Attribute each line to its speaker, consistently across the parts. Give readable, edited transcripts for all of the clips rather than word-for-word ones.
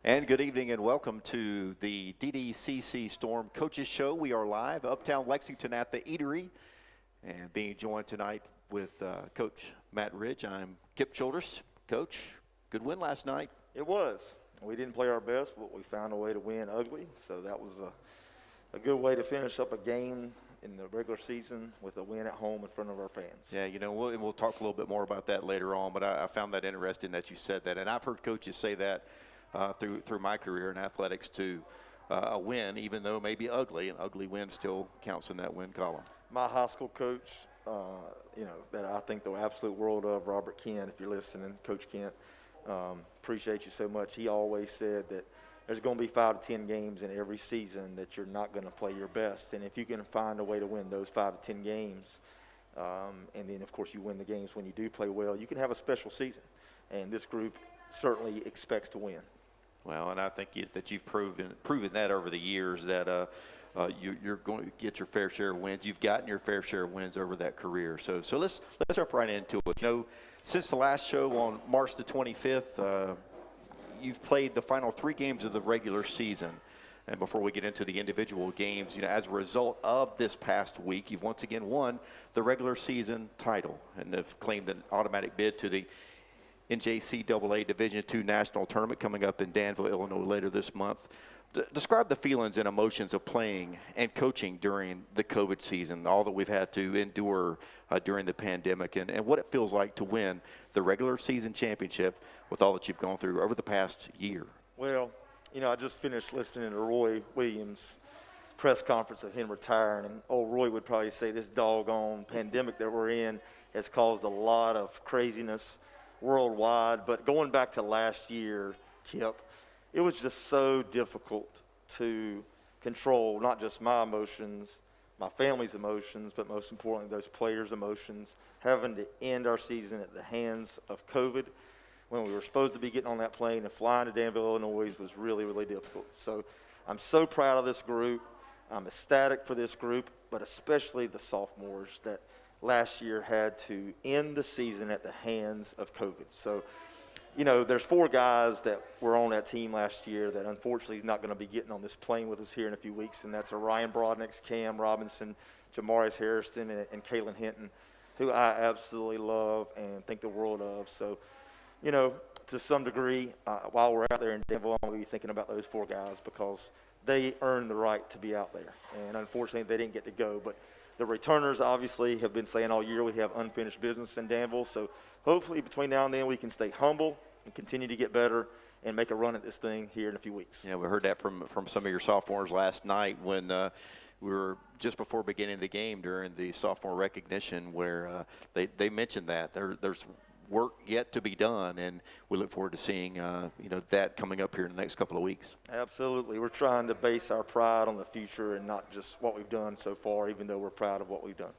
Speaker 1: And good evening and welcome to the DDCC Storm Coaches Show. We are live uptown Lexington at the Eatery and being joined tonight with Coach Matt Ridge. I'm Kip Childress. Coach, good win last night.
Speaker 2: It was. We didn't play our best, but we found a way to win ugly. So that was a good way to finish up a game in the regular season with a win at home in front of our fans.
Speaker 1: Yeah, you know, we'll talk a little bit more about that later on, but I found that interesting that you said that. And I've heard coaches say that through my career in athletics too. A win, even though it may be ugly, an ugly win still counts in that win column.
Speaker 2: My high school coach, that I think the absolute world of, Robert Kent, if you're listening, Coach Kent, appreciate you so much. He always said that there's going to be 5 to 10 games in every season that you're not going to play your best. And if you can find a way to win those 5 to 10 games, and then, of course, you win the games when you do play well, you can have a special season. And this group certainly expects to win.
Speaker 1: Well, and I think that you've proven that over the years that you're going to get your fair share of wins. You've gotten your fair share of wins over that career. So let's jump right into it. You know, since the last show on March the 25th, you've played the final 3 games of the regular season. And before we get into the individual games, you know, as a result of this past week, you've once again won the regular season title and have claimed an automatic bid to the NJCAA Division II National Tournament coming up in Danville, Illinois later this month. Describe the feelings and emotions of playing and coaching during the COVID season, all that we've had to endure during the pandemic, and what it feels like to win the regular season championship with all that you've gone through over the past year.
Speaker 2: Well, you know, I just finished listening to Roy Williams' press conference of him retiring, and old Roy would probably say this doggone pandemic that we're in has caused a lot of craziness worldwide. But going back to last year, Kip, it was just so difficult to control not just my emotions, my family's emotions, but most importantly, those players' emotions, having to end our season at the hands of COVID when we were supposed to be getting on that plane and flying to Danville, Illinois was really, really difficult. So I'm so proud of this group. I'm ecstatic for this group, but especially the sophomores that last year had to end the season at the hands of COVID. So, you know, there's 4 guys that were on that team last year that unfortunately is not going to be getting on this plane with us here in a few weeks, and that's Ryan Brodnick, Cam Robinson, Jamarius Harrison, and Kalen Hinton, who I absolutely love and think the world of. So, you know, to some degree, while we're out there in Danville, I'm going to be thinking about those 4 guys because they earned the right to be out there. And unfortunately, they didn't get to go. But the returners obviously have been saying all year we have unfinished business in Danville. So hopefully between now and then we can stay humble and continue to get better and make a run at this thing here in a few weeks.
Speaker 1: Yeah, we heard that from some of your sophomores last night when we were just before beginning the game during the sophomore recognition where they mentioned that there's work yet to be done, and we look forward to seeing that coming up here in the next couple of weeks.
Speaker 2: Absolutely. We're trying to base our pride on the future and not just what we've done so far, even though we're proud of what we've done.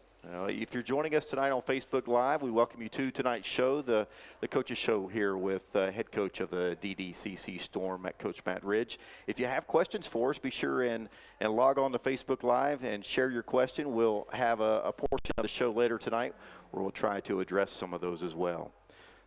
Speaker 1: If you're joining us tonight on Facebook Live, we welcome you to tonight's show, the Coaches Show here with head coach of the DDCC Storm, Coach Matt Ridge. If you have questions for us, be sure and log on to Facebook Live and share your question. We'll have a portion of the show later tonight where we'll try to address some of those as well.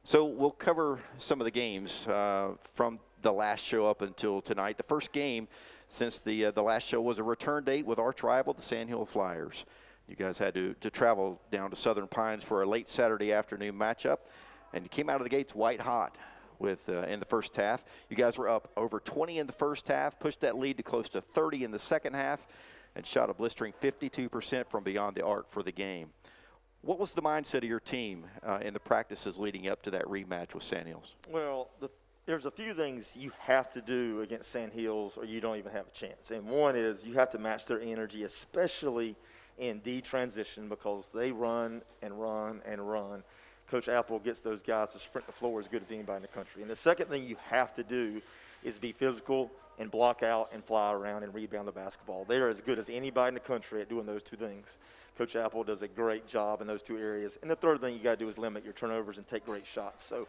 Speaker 1: So we'll cover some of the games from the last show up until tonight. The first game since the last show was a return date with arch rival, the Sandhill Flyers. You guys had to travel down to Southern Pines for a late Saturday afternoon matchup, and you came out of the gates white hot with in the first half. You guys were up over 20 in the first half, pushed that lead to close to 30 in the second half, and shot a blistering 52% from beyond the arc for the game. What was the mindset of your team in the practices leading up to that rematch with Sandhills?
Speaker 2: Well, there's a few things you have to do against Sandhills or you don't even have a chance. And one is you have to match their energy, especially in D-transition, because they run and run and run. Coach Apple gets those guys to sprint the floor as good as anybody in the country. And the second thing you have to do is be physical and block out and fly around and rebound the basketball. They're as good as anybody in the country at doing those 2 things. Coach Apple does a great job in those 2 areas. And the third thing you got to do is limit your turnovers and take great shots. So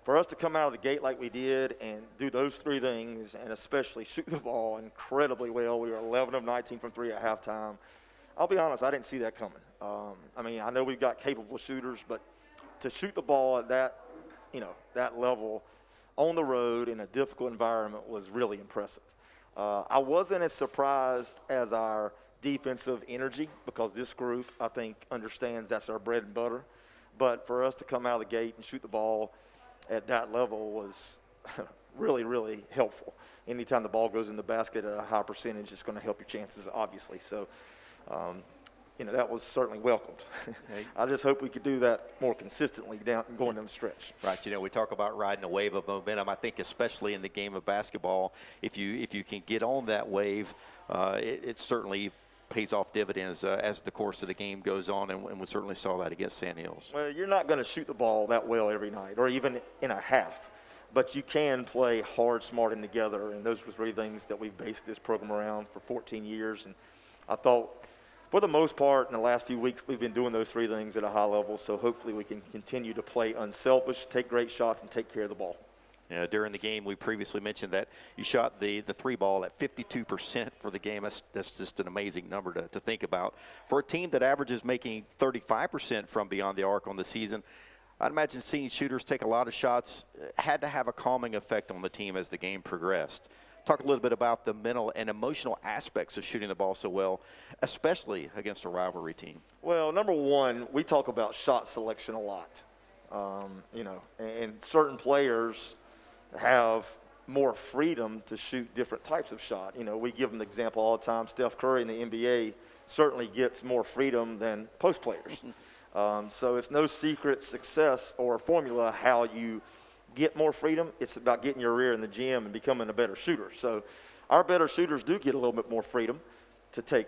Speaker 2: for us to come out of the gate like we did and do those 3 things, and especially shoot the ball incredibly well, we were 11 of 19 from 3 at halftime. I'll be honest, I didn't see that coming. I mean, I know we've got capable shooters, but to shoot the ball at that level, on the road in a difficult environment was really impressive. I wasn't as surprised as our defensive energy because this group, I think, understands that's our bread and butter. But for us to come out of the gate and shoot the ball at that level was really, really helpful. Anytime the ball goes in the basket at a high percentage, it's going to help your chances, obviously. So, that was certainly welcomed. I just hope we could do that more consistently going down the stretch.
Speaker 1: Right. We talk about riding a wave of momentum. I think especially in the game of basketball, if you can get on that wave, it certainly pays off dividends as the course of the game goes on, and we certainly saw that against Sand Hills.
Speaker 2: Well, you're not going to shoot the ball that well every night or even in a half, but you can play hard, smart, and together, and those were three things that we've based this program around for 14 years. And I thought, for the most part, in the last few weeks, we've been doing those three things at a high level, so hopefully we can continue to play unselfish, take great shots, and take care of the ball.
Speaker 1: During the game, we previously mentioned that you shot the three ball at 52% for the game. That's just an amazing number to think about. For a team that averages making 35% from beyond the arc on the season, I'd imagine seeing shooters take a lot of shots had to have a calming effect on the team as the game progressed. Talk a little bit about the mental and emotional aspects of shooting the ball so well, especially against a rivalry team.
Speaker 2: Well, number one, we talk about shot selection a lot. And certain players have more freedom to shoot different types of shot. We give them the example all the time. Steph Curry in the NBA certainly gets more freedom than post players. So it's no secret success or formula how you get more freedom. It's about getting your rear in the gym and becoming a better shooter. So our better shooters do get a little bit more freedom to take,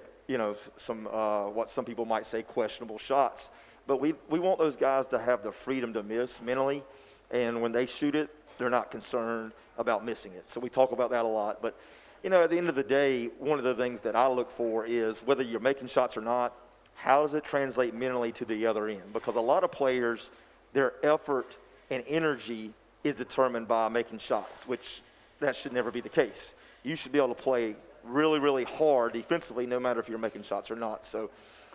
Speaker 2: some what some people might say questionable shots. But we want those guys to have the freedom to miss mentally, and when they shoot it, they're not concerned about missing it. So we talk about that a lot. But, at the end of the day, one of the things that I look for is whether you're making shots or not, how does it translate mentally to the other end? Because a lot of players, their effort and energy is determined by making shots, which that should never be the case. You should be able to play really, really hard defensively no matter if you're making shots or not. So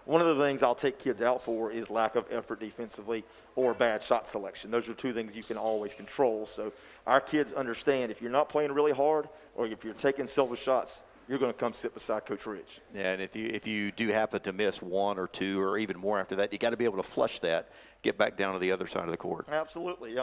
Speaker 2: one of the things I'll take kids out for is lack of effort defensively or bad shot selection. Those are two things you can always control. So our kids understand if you're not playing really hard or if you're taking selfish shots, you're going to come sit beside Coach Ridge.
Speaker 1: Yeah, and if you do happen to miss one or two or even more after that, you got to be able to flush that, get back down to the other side of the court.
Speaker 2: Absolutely.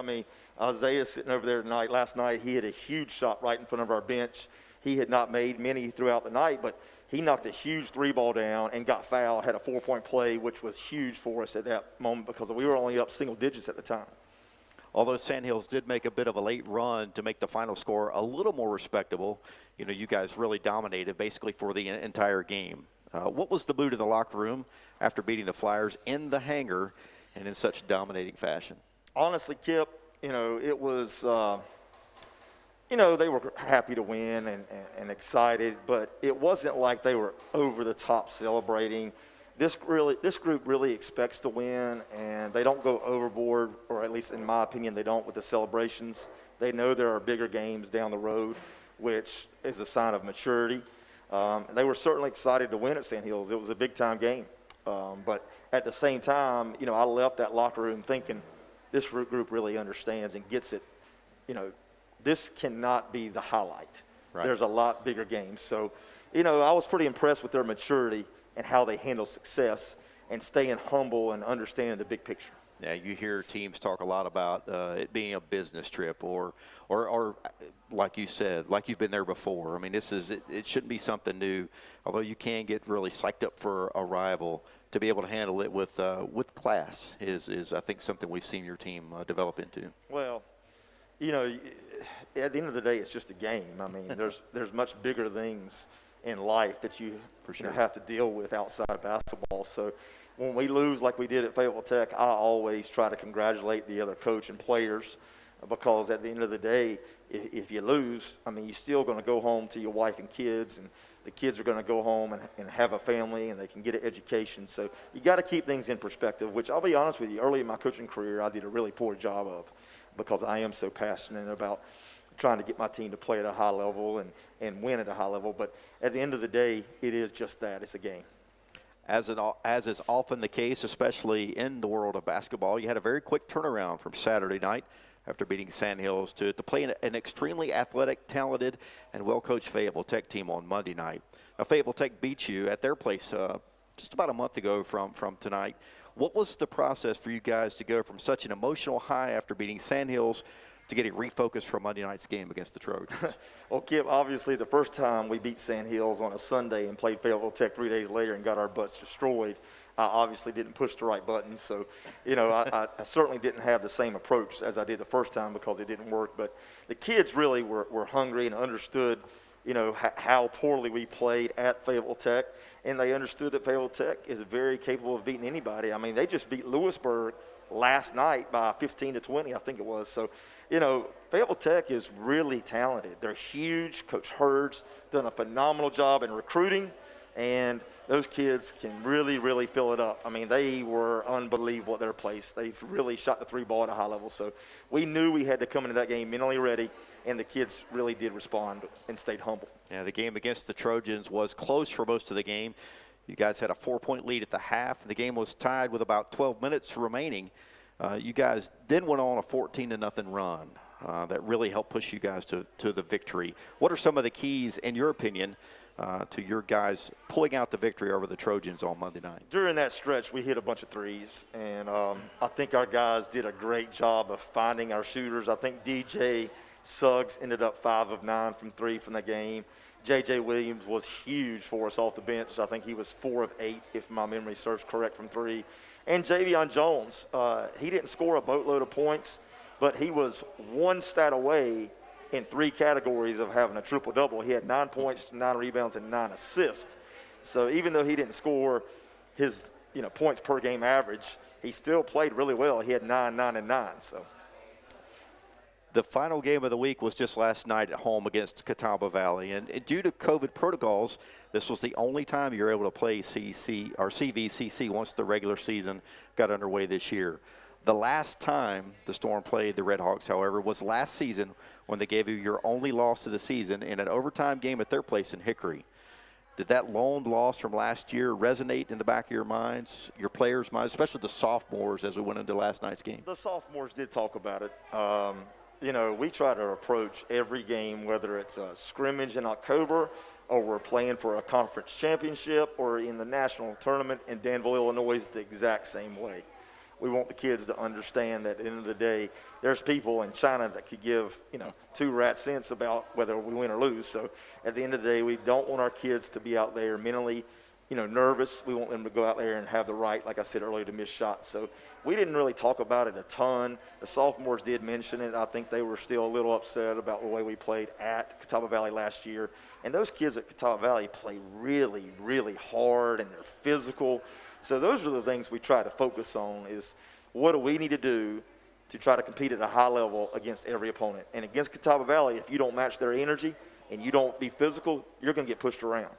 Speaker 2: Isaiah sitting over there last night, he had a huge shot right in front of our bench. He had not made many throughout the night, but he knocked a huge three ball down and got fouled, had a 4-point play, which was huge for us at that moment because we were only up single digits at the time.
Speaker 1: Although Sand Hills did make a bit of a late run to make the final score a little more respectable, you guys really dominated basically for the entire game. What was the mood in the locker room after beating the Flyers in the hangar and in such dominating fashion?
Speaker 2: Honestly, Kip, it was they were happy to win and excited, but it wasn't like they were over the top celebrating. This group really expects to win, and they don't go overboard, or at least in my opinion, they don't with the celebrations. They know there are bigger games down the road, which is a sign of maturity. They were certainly excited to win at Sand Hills. It was a big-time game. But at the same time, I left that locker room thinking this group really understands and gets it. This cannot be the highlight. Right. There's a lot bigger games. So, I was pretty impressed with their maturity and how they handle success and staying humble and understanding the big picture.
Speaker 1: Yeah, you hear teams talk a lot about it being a business trip or like you said, like you've been there before. I mean, it shouldn't be something new, although you can get really psyched up for a rival. To be able to handle it with class is I think, something we've seen your team develop into.
Speaker 2: Well, at the end of the day, it's just a game. I mean, there's much bigger things in life that you have to deal with outside of basketball. So when we lose like we did at Fayetteville Tech, I always try to congratulate the other coach and players because at the end of the day, if you lose, you're still going to go home to your wife and kids, and the kids are going to go home and have a family, and they can get an education. So you got to keep things in perspective, which I'll be honest with you, early in my coaching career, I did a really poor job of because I am so passionate about trying to get my team to play at a high level and win at a high level. But at the end of the day, it is just that. It's a game.
Speaker 1: As is often the case, especially in the world of basketball, you had a very quick turnaround from Saturday night after beating Sandhills to play an extremely athletic, talented, and well-coached Fayetteville Tech team on Monday night. Now, Fayetteville Tech beat you at their place just about a month ago from tonight. What was the process for you guys to go from such an emotional high after beating Sandhills to getting refocused for Monday night's game against the Trojans?
Speaker 2: Well, Kip, obviously the first time we beat Sandhills on a Sunday and played Fayetteville Tech 3 days later and got our butts destroyed, I obviously didn't push the right buttons. So, I certainly didn't have the same approach as I did the first time because it didn't work. But the kids really were hungry and understood, how poorly we played at Fayetteville Tech. And they understood that Fayetteville Tech is very capable of beating anybody. I mean, they just beat Lewisburg last night by 15-20, I think it was. So, Fayetteville Tech is really talented. They're huge. Coach Hurd's done a phenomenal job in recruiting, and those kids can really, really fill it up. I mean, they were unbelievable at their place. They've really shot the three ball at a high level. So we knew we had to come into that game mentally ready, and the kids really did respond and stayed humble.
Speaker 1: Yeah, the game against the Trojans was close for most of the game. You guys had a 4-point lead at the half. The game was tied with about 12 minutes remaining. You guys then went on a 14-0 run that really helped push you guys to the victory. What are some of the keys, in your opinion, to your guys pulling out the victory over the Trojans on Monday night?
Speaker 2: During that stretch, we hit a bunch of threes, and I think our guys did a great job of finding our shooters. I think DJ Suggs ended up 5 of 9 from 3 from the game. J.J. Williams was huge for us off the bench. I think he was 4 of 8, if my memory serves correct, from 3. And Javion Jones, he didn't score a boatload of points, but he was one stat away in 3 categories of having a triple-double. He had 9 points, 9 rebounds, and 9 assists. So even though he didn't score his points per game average, he still played really well. He had 9, 9, and 9. So.
Speaker 1: The final game of the week was just last night at home against Catawba Valley. And due to COVID protocols, this was the only time you were able to play CVCC once the regular season got underway this year. The last time the Storm played the Red Hawks, however, was last season when they gave you your only loss of the season in an overtime game at their place in Hickory. Did that lone loss from last year resonate in the back of your minds, your players' minds, especially the sophomores as we went into last night's game?
Speaker 2: The sophomores did talk about it. We try to approach every game, whether it's a scrimmage in October or we're playing for a conference championship or in the national tournament in Danville, Illinois, the exact same way. We want the kids to understand that at the end of the day, there's people in China that could give, 2 rat cents about whether we win or lose. So at the end of the day, we don't want our kids to be out there mentally, nervous. We want them to go out there and have the right, like I said earlier, to miss shots. So we didn't really talk about it a ton. The sophomores did mention it. I think they were still a little upset about the way we played at Catawba Valley last year. And those kids at Catawba Valley play really, really hard, and they're physical. So those are the things we try to focus on is what do we need to do to try to compete at a high level against every opponent. And against Catawba Valley, if you don't match their energy and you don't be physical, you're going to get pushed around.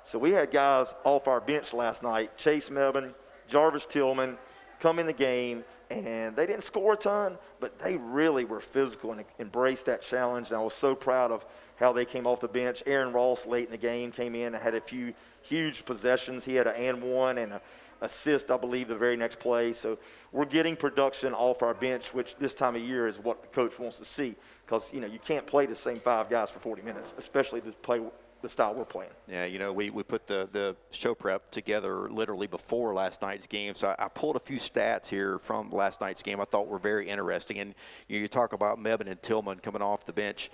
Speaker 2: So we had guys off our bench last night, Chase Mebane, Jarvis Tillman, come in the game, and they didn't score a ton, but they really were physical and embraced that challenge. And I was so proud of how they came off the bench. Aaron Ross late in the game came in and had a few huge possessions. He had an and one and an assist, I believe, the very next play. So we're getting production off our bench, which this time of year is what the coach wants to see, because, you can't play the same 5 guys for 40 minutes, especially to play the style we're playing.
Speaker 1: Yeah, we put the show prep together literally before last night's game. So I pulled a few stats here from last night's game I thought were very interesting. And you talk about Mebane and Tillman coming off the bench.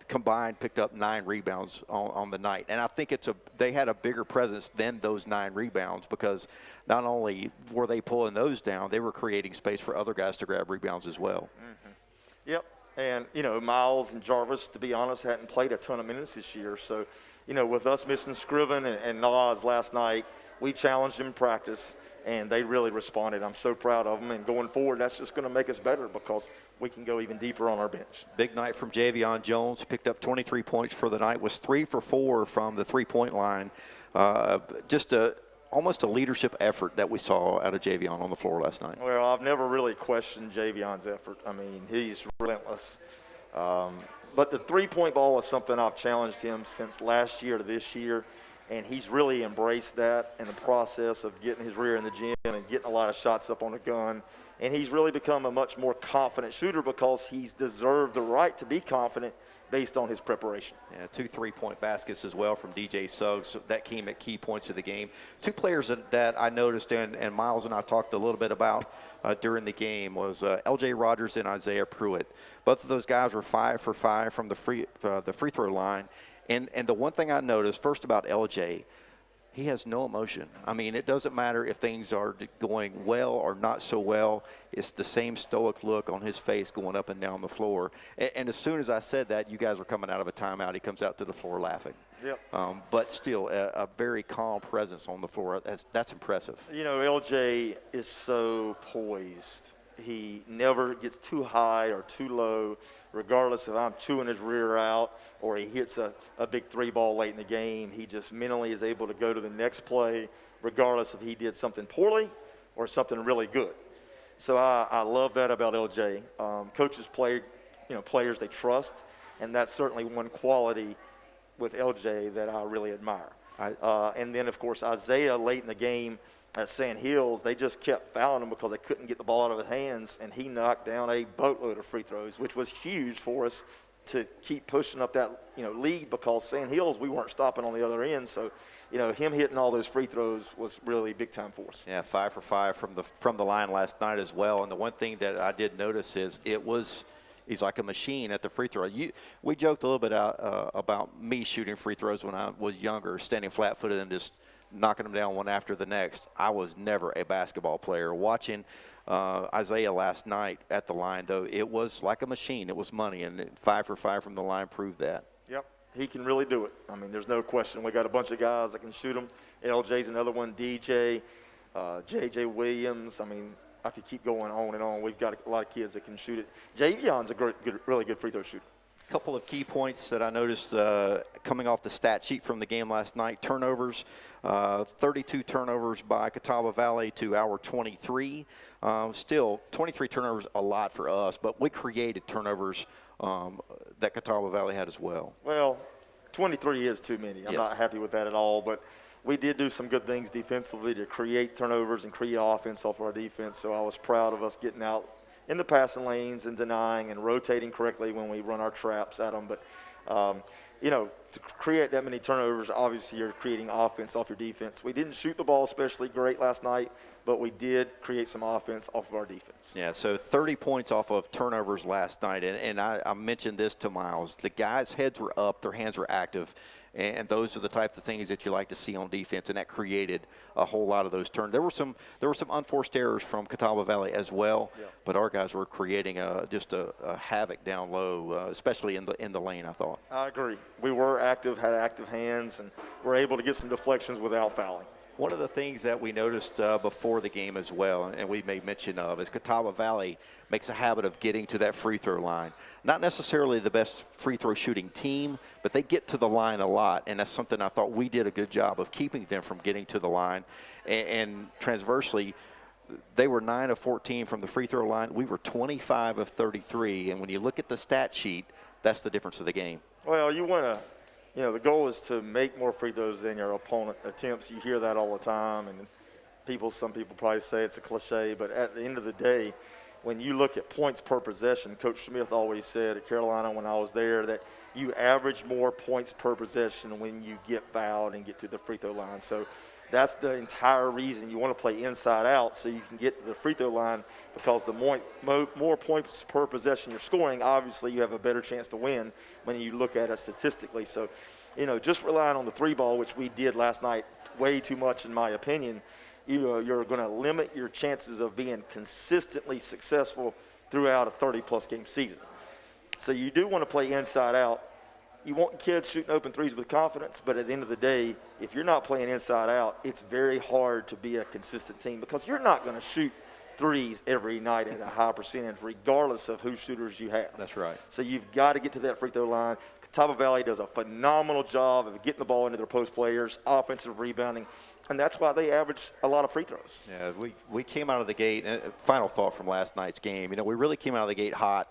Speaker 1: Combined picked up 9 rebounds on the night. And I think they had a bigger presence than those 9 rebounds, because not only were they pulling those down, they were creating space for other guys to grab rebounds as well.
Speaker 2: Mm-hmm. Yep. And, Miles and Jarvis, to be honest, hadn't played a ton of minutes this year. So, with us missing Scriven and Nas last night, we challenged them in practice, and they really responded. I'm so proud of them. And going forward, that's just going to make us better because we can go even deeper on our bench.
Speaker 1: Big night from Javion Jones. Picked up 23 points for the night, was 3 for 4 from the three-point line. Almost a leadership effort that we saw out of Javion on the floor last night.
Speaker 2: Well, I've never really questioned Javion's effort. I mean, he's relentless. But the three-point ball is something I've challenged him since last year to this year, and he's really embraced that in the process of getting his rear in the gym and getting a lot of shots up on the gun. And he's really become a much more confident shooter because he's deserved the right to be confident based on his preparation.
Speaker 1: Yeah, 2 3-point baskets as well from DJ Suggs. That came at key points of the game. 2 players that I noticed, and Miles and I talked a little bit about during the game, was L.J. Rogers and Isaiah Pruitt. Both of those guys were 5 for 5 from the free throw line. And the one thing I noticed, first about L.J., he has no emotion. I mean, it doesn't matter if things are going well or not so well. It's the same stoic look on his face going up and down the floor. And as soon as I said that, you guys were coming out of a timeout. He comes out to the floor laughing.
Speaker 2: Yep.
Speaker 1: But still, a very calm presence on the floor. That's impressive.
Speaker 2: You know, LJ is so poised. He never gets too high or too low, regardless if I'm chewing his rear out or he hits a big 3-ball late in the game. He just mentally is able to go to the next play, regardless if he did something poorly or something really good. So I love that about LJ. Coaches play, players they trust, and that's certainly one quality with LJ that I really admire. And then, of course, Isaiah late in the game at Sand Hills, they just kept fouling him because they couldn't get the ball out of his hands, and he knocked down a boatload of free throws, which was huge for us to keep pushing up that lead, because Sand Hills, we weren't stopping on the other end. So, him hitting all those free throws was really big time for us.
Speaker 1: Yeah, 5 for 5 from the line last night as well. And the one thing that I did notice is he's like a machine at the free throw. We joked a little bit about me shooting free throws when I was younger, standing flat-footed and just knocking them down one after the next. I was never a basketball player. Watching Isaiah last night at the line, though, it was like a machine. It was money, and 5 for 5 from the line proved that.
Speaker 2: Yep, he can really do it. I mean, there's no question. We got a bunch of guys that can shoot them. LJ's another one, DJ, J.J. Williams. I mean, I could keep going on and on. We've got a lot of kids that can shoot it. Javion's a really good free throw shooter.
Speaker 1: Couple of key points that I noticed coming off the stat sheet from the game last night. Turnovers, 32 turnovers by Catawba Valley to our 23. Still, 23 turnovers, a lot for us, but we created turnovers that Catawba Valley had as well.
Speaker 2: Well, 23 is too many. I'm
Speaker 1: Yes.
Speaker 2: not happy with that at all, but we did do some good things defensively to create turnovers and create offense off our defense, so I was proud of us getting out in the passing lanes and denying and rotating correctly when we run our traps at them. But, to create that many turnovers, obviously you're creating offense off your defense. We didn't shoot the ball especially great last night, but we did create some offense off of our defense.
Speaker 1: Yeah, so 30 points off of turnovers last night, and I mentioned this to Miles. The guys' heads were up, their hands were active, and those are the types of things that you like to see on defense, and that created a whole lot of those turns. There were some unforced errors from Catawba Valley as well,
Speaker 2: yeah.
Speaker 1: But our guys were creating just a havoc down low, especially in the lane, I thought.
Speaker 2: I agree. We were active, had active hands, and were able to get some deflections without fouling.
Speaker 1: One of the things that we noticed before the game as well, and we made mention of, is Catawba Valley makes a habit of getting to that free throw line. Not necessarily the best free throw shooting team, but they get to the line a lot, and that's something I thought we did a good job of keeping them from getting to the line. And transversely, they were 9 of 14 from the free throw line. We were 25 of 33, and when you look at the stat sheet, that's the difference of the game.
Speaker 2: Well, you want to. The goal is to make more free throws than your opponent attempts. You hear that all the time, and some people probably say it's a cliche, but at the end of the day, when you look at points per possession, Coach Smith always said at Carolina when I was there that you average more points per possession when you get fouled and get to the free throw line. So that's the entire reason you want to play inside out, so you can get to the free throw line, because the more points per possession you're scoring, obviously you have a better chance to win when you look at it statistically. So, just relying on the 3-ball, which we did last night way too much in my opinion, you're going to limit your chances of being consistently successful throughout a 30-plus game season. So you do want to play inside out. You want kids shooting open threes with confidence, but at the end of the day, if you're not playing inside out, it's very hard to be a consistent team, because you're not going to shoot threes every night at a high percentage, regardless of whose shooters you have.
Speaker 1: That's right.
Speaker 2: So you've got to get to that free throw line. Catawba Valley does a phenomenal job of getting the ball into their post players, offensive rebounding, and that's why they average a lot of free throws.
Speaker 1: Yeah, we came out of the gate, final thought from last night's game, we really came out of the gate hot.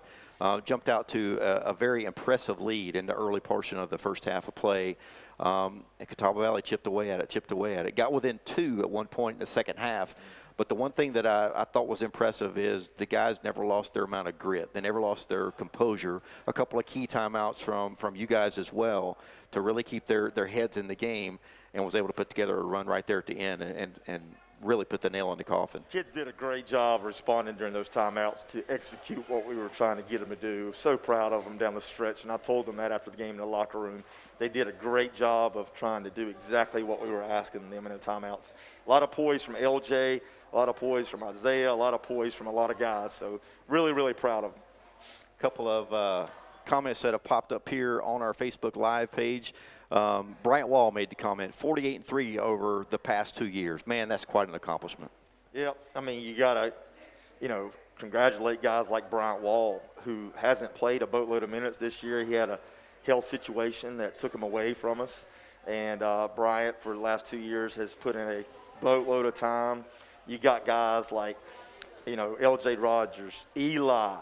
Speaker 1: Jumped out to a very impressive lead in the early portion of the first half of play. And Catawba Valley chipped away at it. Got within 2 at one point in the second half. But the one thing that I thought was impressive is the guys never lost their amount of grit. They never lost their composure. A couple of key timeouts from you guys as well to really keep their heads in the game, and was able to put together a run right there at the end and really put the nail in the coffin.
Speaker 2: Kids did a great job responding during those timeouts to execute what we were trying to get them to do. So proud of them down the stretch, and I told them that after the game in the locker room. They did a great job of trying to do exactly what we were asking them in the timeouts. A lot of poise from LJ, a lot of poise from Isaiah, a lot of poise from a lot of guys. So really, really proud of them.
Speaker 1: A couple of comments that have popped up here on our Facebook Live page. Bryant Wall made the comment, 48-3 over the past 2 years. Man, that's quite an accomplishment.
Speaker 2: Yeah, I mean, you got to, congratulate guys like Bryant Wall, who hasn't played a boatload of minutes this year. He had a health situation that took him away from us. And Bryant, for the last 2 years, has put in a boatload of time. You got guys like, L.J. Rogers, Eli,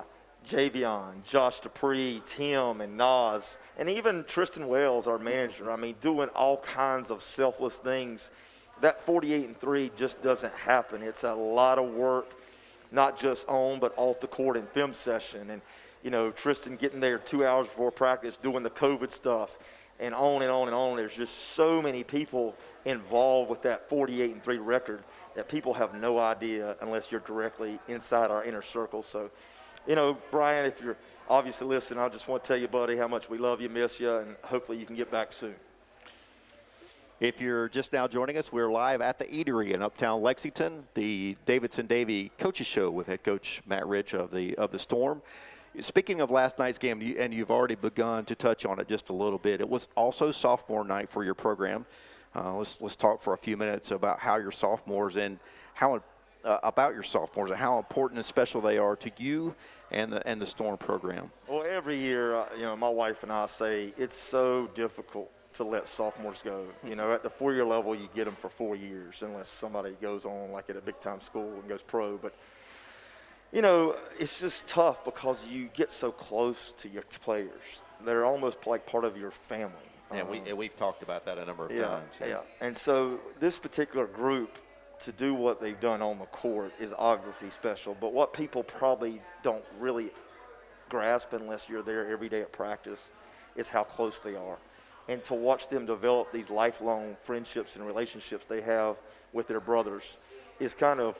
Speaker 2: Javion, Josh Dupree, Tim, and Nas, and even Tristan Wells, our manager. I mean, doing all kinds of selfless things. That 48-3 just doesn't happen. It's a lot of work, not just on but off the court and film session. And, Tristan getting there 2 hours before practice, doing the COVID stuff, and on and on and on. There's just so many people involved with that 48-3 record that people have no idea unless you're directly inside our inner circle. So, Brian, if you're obviously listening, I just want to tell you, buddy, how much we love you, miss you, and hopefully you can get back soon.
Speaker 1: If you're just now joining us, we're live at the Eatery in Uptown Lexington, the Davidson-Davie Coaches Show with head coach Matt Ridge of the Storm. Speaking of last night's game, and you've already begun to touch on it just a little bit, it was also sophomore night for your program. Let's talk for a few minutes about how your sophomores and how important and special they are to you and the Storm program.
Speaker 2: Well, every year, my wife and I say it's so difficult to let sophomores go. At the 4-year level, you get them for 4 years unless somebody goes on like at a big-time school and goes pro. But, it's just tough because you get so close to your players. They're almost like part of your family.
Speaker 1: And we've talked about that a number of times.
Speaker 2: Yeah. And so this particular group, to do what they've done on the court, is obviously special. But what people probably don't really grasp unless you're there every day at practice is how close they are. And to watch them develop these lifelong friendships and relationships they have with their brothers is kind of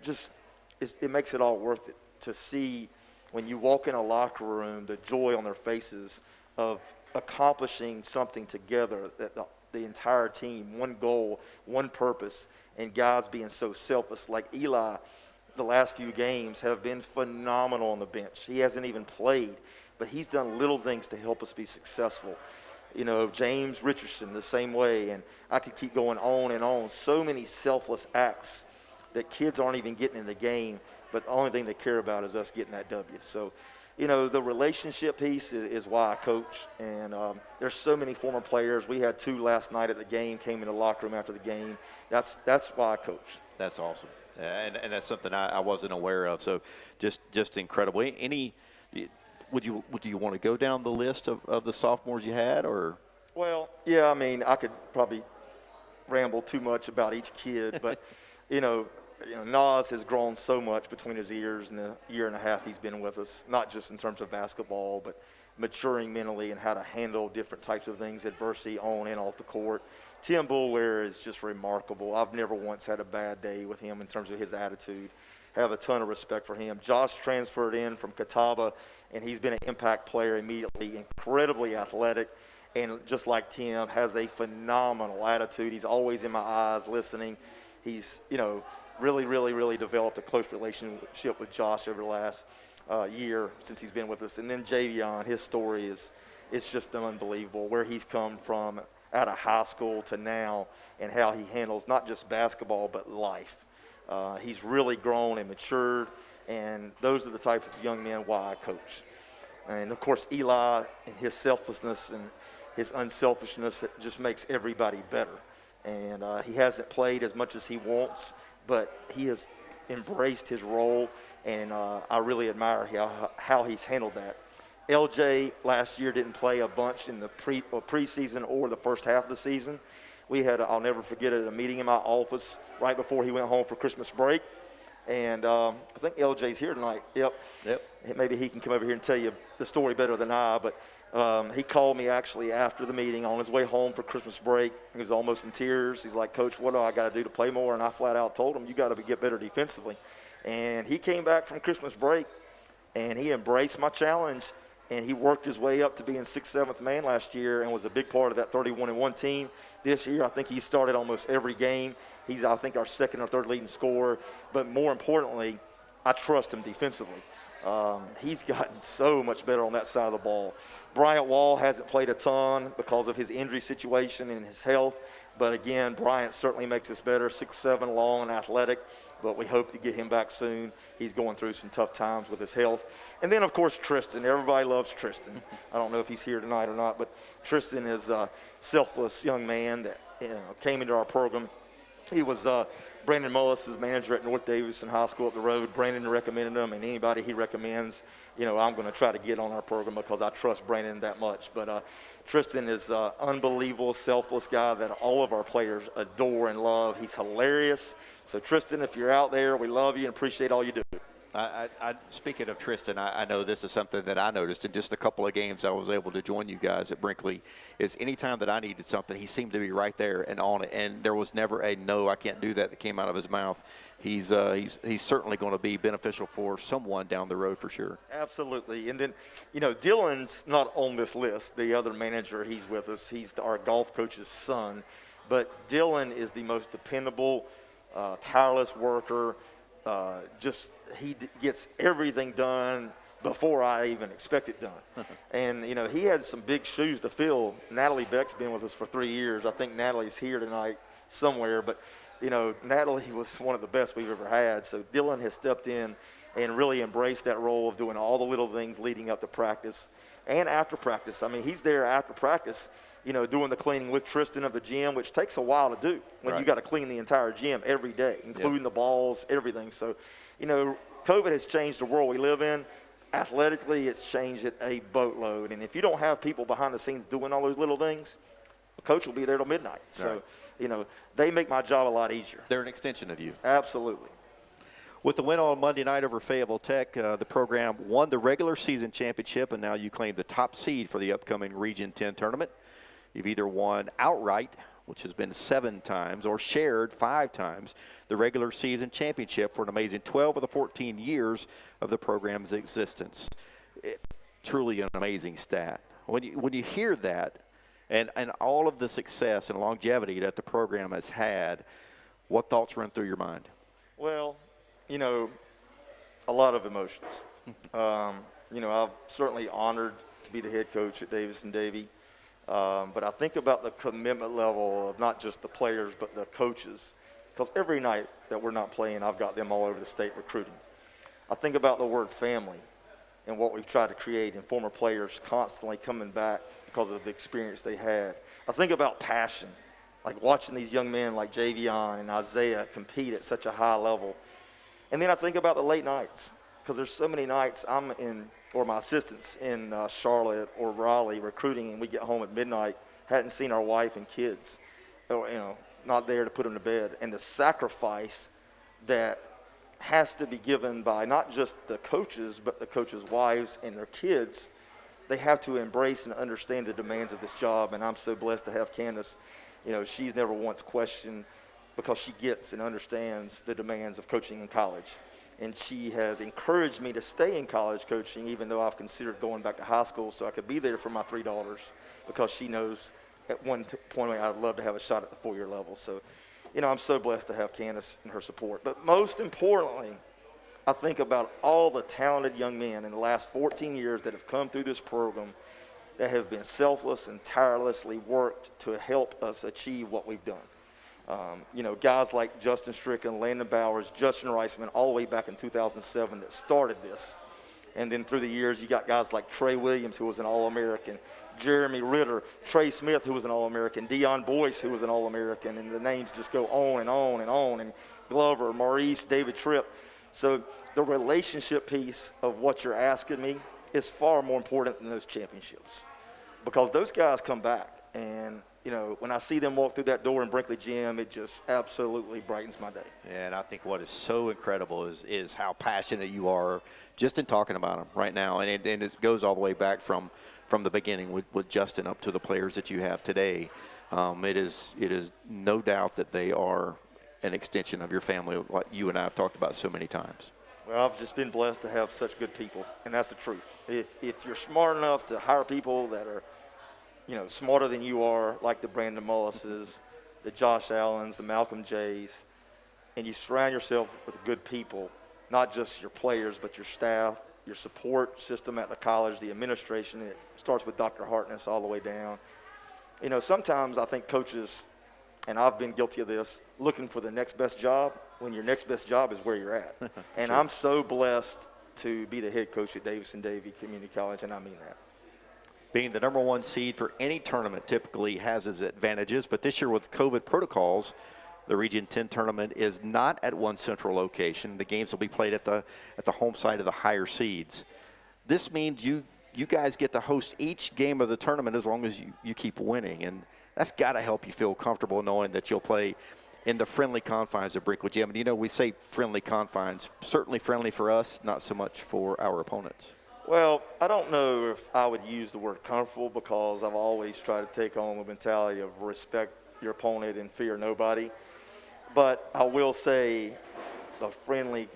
Speaker 2: just, it makes it all worth it to see when you walk in a locker room, the joy on their faces of accomplishing something together, that the entire team, one goal, one purpose, and guys being so selfless. Like Eli, the last few games have been phenomenal on the bench. He hasn't even played, but he's done little things to help us be successful. James Richardson the same way, and I could keep going on and on. So many selfless acts that kids aren't even getting in the game, but the only thing they care about is us getting that W. So, the relationship piece is why I coach, and there's so many former players. We had 2 last night at the game, came in the locker room after the game. That's why I coach.
Speaker 1: That's awesome, and that's something I wasn't aware of. So just incredible. Would you want to go down the list of the sophomores you had, or? Well,
Speaker 2: yeah, I mean, I could probably ramble too much about each kid, but Nas has grown so much between his ears in the year and a half he's been with us, not just in terms of basketball, but maturing mentally and how to handle different types of things, adversity on and off the court. Tim Boulware is just remarkable. I've never once had a bad day with him in terms of his attitude. Have a ton of respect for him. Josh transferred in from Catawba, and he's been an impact player immediately, incredibly athletic, and just like Tim, has a phenomenal attitude. He's always in my eyes listening. He's, really, really, really developed a close relationship with Josh over the last year since he's been with us. And then Javion, his story is just unbelievable, where he's come from out of high school to now and how he handles not just basketball but life. He's really grown and matured, and those are the types of young men why I coach. And, of course, Eli and his selflessness and his unselfishness, it just makes everybody better. And he hasn't played as much as he wants, but he has embraced his role, and I really admire how he's handled that. LJ last year didn't play a bunch in the preseason or the first half of the season, I'll never forget it, a meeting in my office right before he went home for Christmas break. And I think LJ's here tonight. Yep. Maybe he can come over here and tell you the story better than I. But he called me actually after the meeting on his way home for Christmas break. He was almost in tears. He's like, Coach, what do I got to do to play more? And I flat out told him, you got to get better defensively. And he came back from Christmas break, and he embraced my challenge. And he worked his way up to being 6th, 7th man last year and was a big part of that 31-1 team. This year, I think he started almost every game. He's, I think, our second or third leading scorer. But more importantly, I trust him defensively. He's gotten so much better on that side of the ball. Bryant Wall hasn't played a ton because of his injury situation and his health. But, again, Bryant certainly makes us better, 6'7", long and athletic. But we hope to get him back soon. He's going through some tough times with his health. And then, of course, Tristan. Everybody loves Tristan. I don't know if he's here tonight or not, but Tristan is a selfless young man that came into our program. He was Brandon Mullis's manager at North Davidson High School up the road. Brandon recommended him, and anybody he recommends, I'm going to try to get on our program because I trust Brandon that much. But Tristan is an unbelievable, selfless guy that all of our players adore and love. He's hilarious. So, Tristan, if you're out there, we love you and appreciate all you do.
Speaker 1: Speaking of Tristan, I know this is something that I noticed in just a couple of games I was able to join you guys at Brinkley, is anytime that I needed something, he seemed to be right there and on it, and there was never a no, I can't do that came out of his mouth. He's certainly going to be beneficial for someone down the road for sure.
Speaker 2: Absolutely. And then, Dylan's not on this list, the other manager. He's with us. He's our golf coach's son. But Dylan is the most dependable, tireless worker. He gets everything done before I even expect it done. And, he had some big shoes to fill. Natalie Beck's been with us for 3 years. I think Natalie's here tonight somewhere. But, Natalie was one of the best we've ever had. So Dylan has stepped in and really embraced that role of doing all the little things leading up to practice and after practice. I mean, he's there after practice, doing the cleaning with Tristan of the gym, which takes a while to do when you got to clean the entire gym every day, including the balls, everything. So, COVID has changed the world we live in. Athletically, it's changed it a boatload. And if you don't have people behind the scenes doing all those little things, the coach will be there till midnight. So, they make my job a lot easier.
Speaker 1: They're an extension of you.
Speaker 2: Absolutely.
Speaker 1: With the win on Monday night over Fayetteville Tech, the program won the regular season championship, and now you claim the top seed for the upcoming Region 10 tournament. You've either won outright, which has been 7 times, or shared 5 times the regular season championship for an amazing 12 of the 14 years of the program's existence. Truly an amazing stat. When you hear that and all of the success and longevity that the program has had, what thoughts run through your mind?
Speaker 2: Well, a lot of emotions. I'm certainly honored to be the head coach at Davidson-Davie. But I think about the commitment level of not just the players but the coaches, because every night that we're not playing, I've got them all over the state recruiting. I think about the word family and what we've tried to create in former players constantly coming back because of the experience they had. I think about passion, like watching these young men like Javion and Isaiah compete at such a high level. And then I think about the late nights, because there's so many nights I'm in, or my assistants in Charlotte or Raleigh recruiting, and we get home at midnight, hadn't seen our wife and kids, not there to put them to bed. And the sacrifice that has to be given by not just the coaches, but the coaches' wives and their kids, they have to embrace and understand the demands of this job. And I'm so blessed to have Candace. She's never once questioned, because she gets and understands the demands of coaching in college. And she has encouraged me to stay in college coaching, even though I've considered going back to high school so I could be there for my 3 daughters, because she knows at one point I'd love to have a shot at the 4-year level. So, I'm so blessed to have Candace and her support. But most importantly, I think about all the talented young men in the last 14 years that have come through this program that have been selfless and tirelessly worked to help us achieve what we've done. Guys like Justin Strickland, Landon Bowers, Justin Reisman, all the way back in 2007 that started this. And then through the years, you got guys like Trey Williams, who was an All-American, Jeremy Ritter, Trey Smith, who was an All-American, Deion Boyce, who was an All-American, and the names just go on and on and on, and Glover, Maurice, David Tripp. So the relationship piece of what you're asking me is far more important than those championships. because those guys come back. And, when I see them walk through that door in Brinkley Gym, it just absolutely brightens my day.
Speaker 1: And I think what is so incredible is how passionate you are just in talking about them right now. And it goes all the way back from the beginning with Justin up to the players that you have today. It is no doubt that they are an extension of your family, like you and I have talked about so many times.
Speaker 2: Well, I've just been blessed to have such good people, and that's the truth. If you're smart enough to hire people that are, smarter than you are, like the Brandon Mullises, the Josh Allens, the Malcolm Jays, and you surround yourself with good people, not just your players, but your staff, your support system at the college, the administration. It starts with Dr. Hartness all the way down. Sometimes I think coaches, and I've been guilty of this, looking for the next best job when your next best job is where you're at. And
Speaker 1: Sure.
Speaker 2: I'm so blessed to be the head coach at Davidson-Davie Community College, and I mean that.
Speaker 1: Being the number one seed for any tournament typically has its advantages, but this year with COVID protocols, the Region 10 tournament is not at one central location. The games will be played at the home site of the higher seeds. This means you guys get to host each game of the tournament as long as you keep winning, and that's got to help you feel comfortable knowing that you'll play in the friendly confines of Brinkley Gym. And we say friendly confines, certainly friendly for us, not so much for our opponents.
Speaker 2: Well, I don't know if I would use the word comfortable, because I've always tried to take on the mentality of respect your opponent and fear nobody. But I will say the friendly,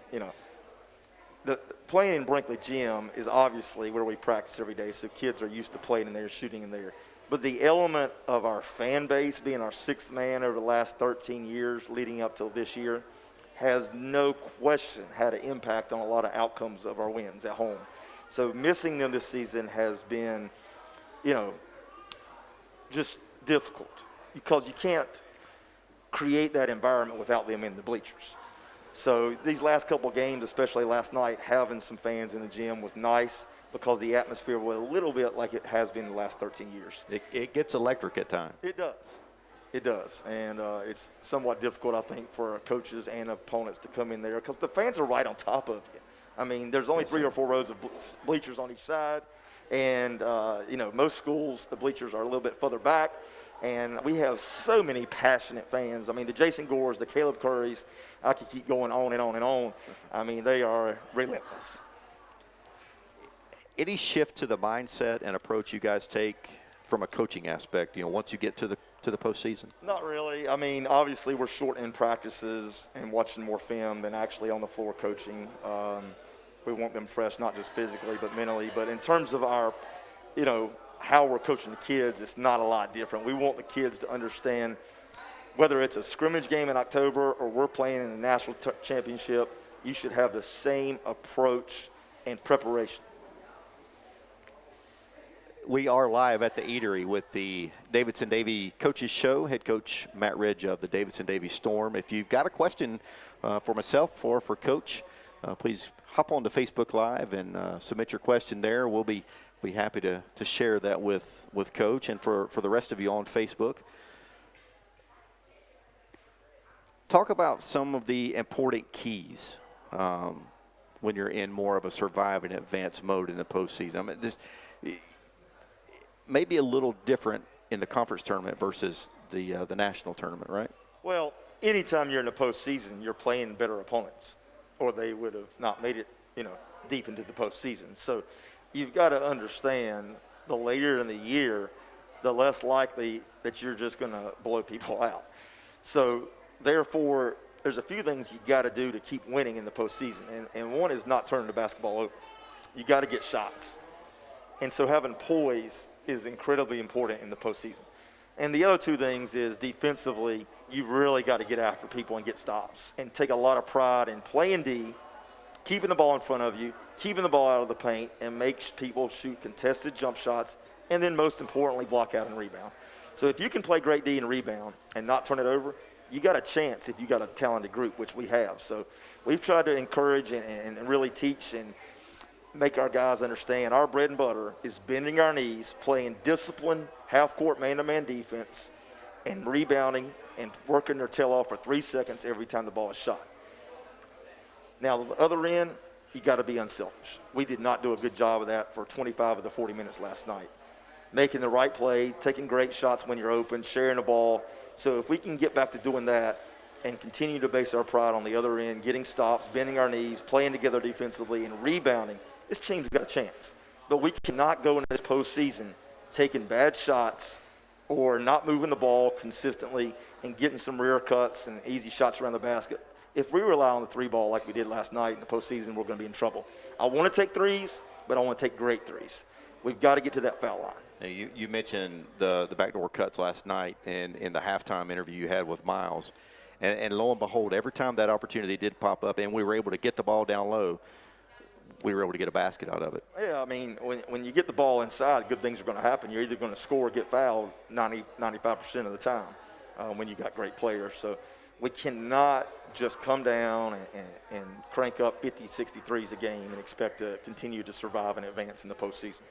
Speaker 2: the playing in Brinkley Gym is obviously where we practice every day, so kids are used to playing in there, shooting in there. But the element of our fan base being our sixth man over the last 13 years leading up till this year has no question had an impact on a lot of outcomes of our wins at home. So missing them this season has been, just difficult, because you can't create that environment without them in the bleachers. So these last couple of games, especially last night, having some fans in the gym was nice, because the atmosphere was a little bit like it has been the last 13 years.
Speaker 1: It gets electric at times.
Speaker 2: It does. It does. And it's somewhat difficult, I think, for coaches and opponents to come in there, because the fans are right on top of you. I mean, there's only 3 or 4 rows of bleachers on each side. And, most schools, the bleachers are a little bit further back. And we have so many passionate fans. I mean, the Jason Gores, the Caleb Currys, I could keep going on and on and on. I mean, they are relentless.
Speaker 1: Any shift to the mindset and approach you guys take from a coaching aspect, once you get to the postseason?
Speaker 2: Not really. I mean, obviously we're shortening practices and watching more film than actually on the floor coaching. We want them fresh, not just physically but mentally. But in terms of our, how we're coaching the kids, it's not a lot different. We want the kids to understand, whether it's a scrimmage game in October or we're playing in the national championship, you should have the same approach and preparation.
Speaker 1: We are live at the Eatery with the Davidson-Davie Coaches Show. Head coach Matt Ridge of the Davidson-Davie Storm. If you've got a question for myself or for Coach, please hop on to Facebook Live and submit your question there. We'll be happy to share that with Coach, and for the rest of you on Facebook. Talk about some of the important keys when you're in more of a survive and advance mode in the postseason. I mean, this maybe a little different in the conference tournament versus the national tournament, right?
Speaker 2: Well, anytime you're in the postseason, you're playing better opponents, or they would have not made it, deep into the postseason. So you've got to understand, the later in the year, the less likely that you're just going to blow people out. So therefore, there's a few things you got to do to keep winning in the postseason, and one is not turning the basketball over. You got to get shots, and so having poise is incredibly important in the postseason. And the other two things is, defensively, you really got to get after people and get stops and take a lot of pride in playing D, keeping the ball in front of you, keeping the ball out of the paint, and make people shoot contested jump shots, and then most importantly, block out and rebound. So if you can play great D and rebound and not turn it over, you got a chance if you got a talented group, which we have. So we've tried to encourage and really teach and make our guys understand our bread and butter is bending our knees, playing disciplined half-court man-to-man defense, and rebounding and working their tail off for 3 seconds every time the ball is shot. Now, the other end, you got to be unselfish. We did not do a good job of that for 25 of the 40 minutes last night. making the right play, taking great shots when you're open, sharing the ball. So if we can get back to doing that and continue to base our pride on the other end, getting stops, bending our knees, playing together defensively, and rebounding, this team's got a chance. But we cannot go into this postseason taking bad shots or not moving the ball consistently and getting some rear cuts and easy shots around the basket. If we rely on the three ball like we did last night in the postseason, we're going to be in trouble. I want to take threes, but I want to take great threes. We've got to get to that foul line.
Speaker 1: Now, you mentioned the backdoor cuts last night in the halftime interview you had with Miles. And lo and behold, every time that opportunity did pop up and we were able to get the ball down low, we were able to get a basket out of it.
Speaker 2: Yeah, I mean, when you get the ball inside, good things are going to happen. You're either going to score or get fouled 95% of the time when you got great players. So we cannot just come down and crank up 50, 60 threes a game and expect to continue to survive and advance in the postseason.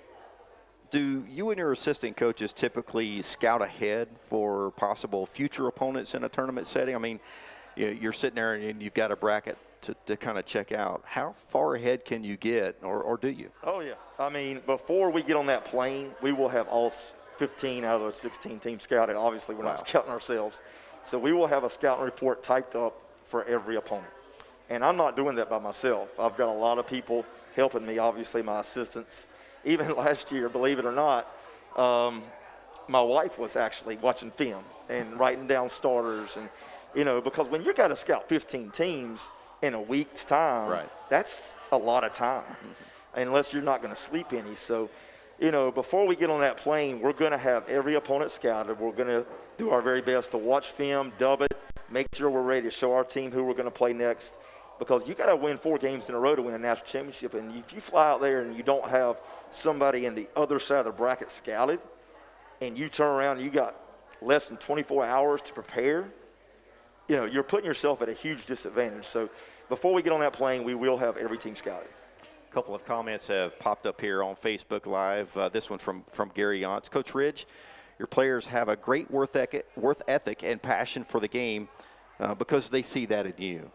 Speaker 1: Do you and your assistant coaches typically scout ahead for possible future opponents in a tournament setting? I mean, you're sitting there and you've got a bracket to kind of check out. How far ahead can you get, or do you?
Speaker 2: Oh, yeah. I mean, before we get on that plane, we will have all 15 out of the 16 teams scouted. Obviously, we're not scouting ourselves. So we will have a scouting report typed up for every opponent. And I'm not doing that by myself. I've got a lot of people helping me, obviously my assistants. Even last year, believe it or not, my wife was actually watching film and writing down starters. And, because when you got to scout 15 teams in a week's time, that's a lot of time, unless you're not going to sleep any. So, before we get on that plane, we're going to have every opponent scouted. We're going to do our very best to watch film, dub it, make sure we're ready to show our team who we're going to play next. Because you got to win 4 games in a row to win a national championship. And if you fly out there and you don't have somebody in the other side of the bracket scouted, and you turn around and you got less than 24 hours to prepare, you're putting yourself at a huge disadvantage. So before we get on that plane, we will have every team scouted.
Speaker 1: A couple of comments have popped up here on Facebook Live. This one from Gary Yantz. Coach Ridge, your players have a great worth ethic and passion for the game because they see that in you.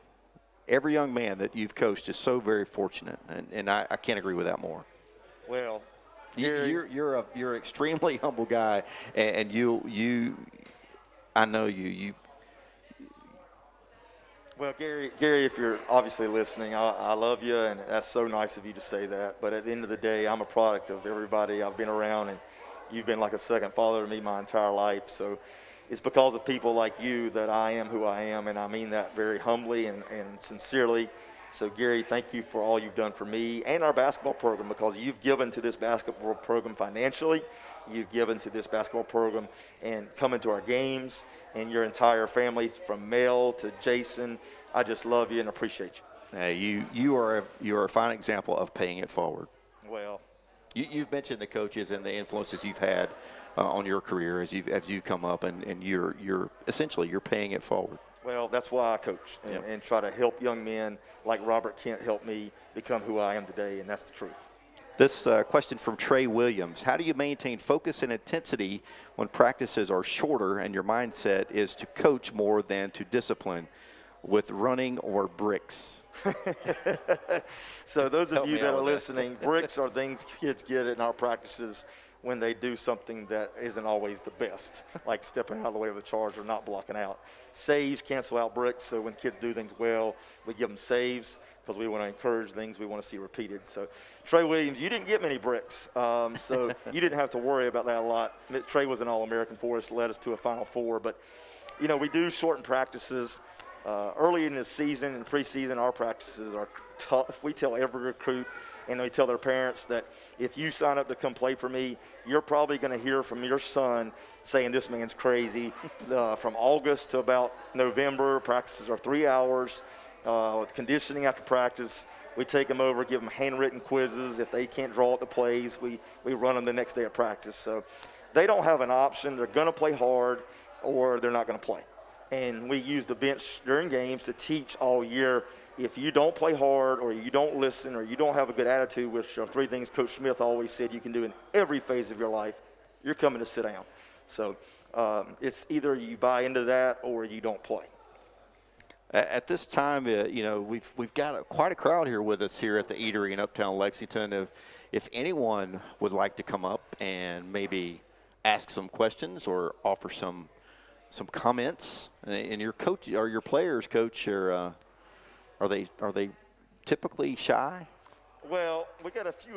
Speaker 1: Every young man that you've coached is so very fortunate, and I can't agree with that more.
Speaker 2: Well,
Speaker 1: you're an extremely humble guy, and I know you.
Speaker 2: Well, Gary, if you're obviously listening, I love you, and that's so nice of you to say that. But at the end of the day, I'm a product of everybody I've been around, and you've been like a second father to me my entire life. So it's because of people like you that I am who I am, and I mean that very humbly and sincerely. So, Gary, thank you for all you've done for me and our basketball program, because you've given to this basketball program financially. You've given to this basketball program and coming to our games, and your entire family from Mel to Jason. I just love you and appreciate you.
Speaker 1: You are a fine example of paying it forward.
Speaker 2: Well,
Speaker 1: you've mentioned the coaches and the influences you've had on your career as you come up, and you're essentially paying it forward.
Speaker 2: Well, that's why I coach and try to help young men like Robert Kent help me become who I am today, and that's the truth.
Speaker 1: This question from Trey Williams. How do you maintain focus and intensity when practices are shorter and your mindset is to coach more than to discipline with running or bricks?
Speaker 2: So those of you that are listening, bricks are things kids get in our practices when they do something that isn't always the best, like stepping out of the way of the charge or not blocking out. Saves cancel out bricks, so when kids do things well, we give them saves because we want to encourage things we want to see repeated. So, Trey Williams, you didn't get many bricks, so you didn't have to worry about that a lot. Trey was an All-American for us, led us to a Final Four, but, we do shorten practices. Early in the season and preseason, our practices are tough. We tell every recruit, and they tell their parents that if you sign up to come play for me, you're probably going to hear from your son saying this man's crazy. From August to about November, practices are 3 hours. Conditioning after practice, we take them over, give them handwritten quizzes. If they can't draw up the plays, we run them the next day at practice. So they don't have an option. They're going to play hard or they're not going to play. And we use the bench during games to teach all year. If you don't play hard or you don't listen or you don't have a good attitude, which are 3 things Coach Smith always said you can do in every phase of your life, you're coming to sit down. So it's either you buy into that or you don't play.
Speaker 1: At this time, you know, we've got quite a crowd here with us here at the Eatery in Uptown Lexington. If anyone would like to come up and maybe ask some questions or offer some comments, and your coach or your players, coach, are they typically shy?
Speaker 2: Well, we got a few